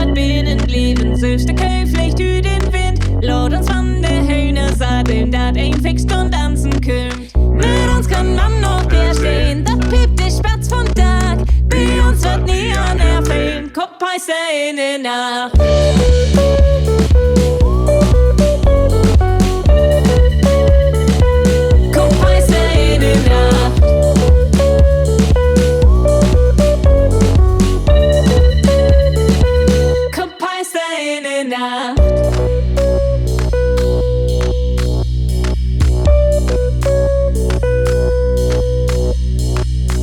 wat binnenbleven, zuster keuflich u den Wind. Laut uns van de Hühner satteln, dat ein fixt und tanzen könnt. Mit uns kann man noch der stehen, dat piept die Spatz von Tag. Bei uns wird nie an erfehlen, Kopf heißt in der Nacht.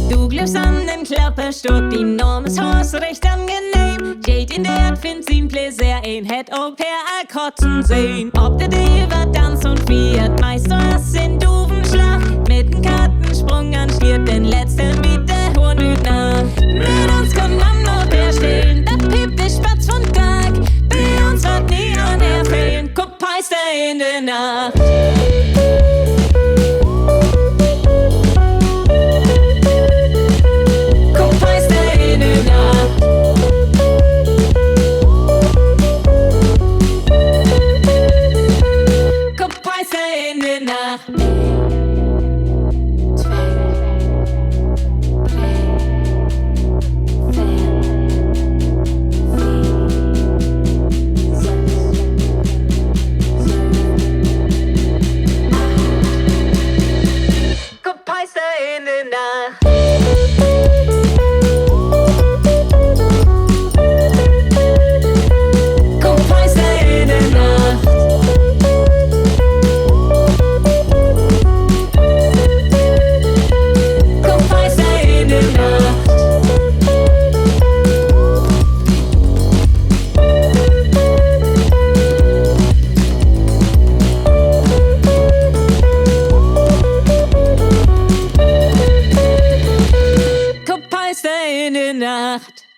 Du glaubst an den Klapperstock, die Norm ist Haus recht angenehm. Jade in der findet sin Pläsier ein, het auch per Kotzen sehen. Ob der Diva tanzt und viert, meist was in doofen Schlag. Mit dem Kartensprung anstiert den letzten mit der Hornhüt nach. Mit uns kann man noch herstellen, das piept der Spatz von Tag. Bei uns wird nie an erfehlen, guck Peister in der Nacht. Stay in der Nacht.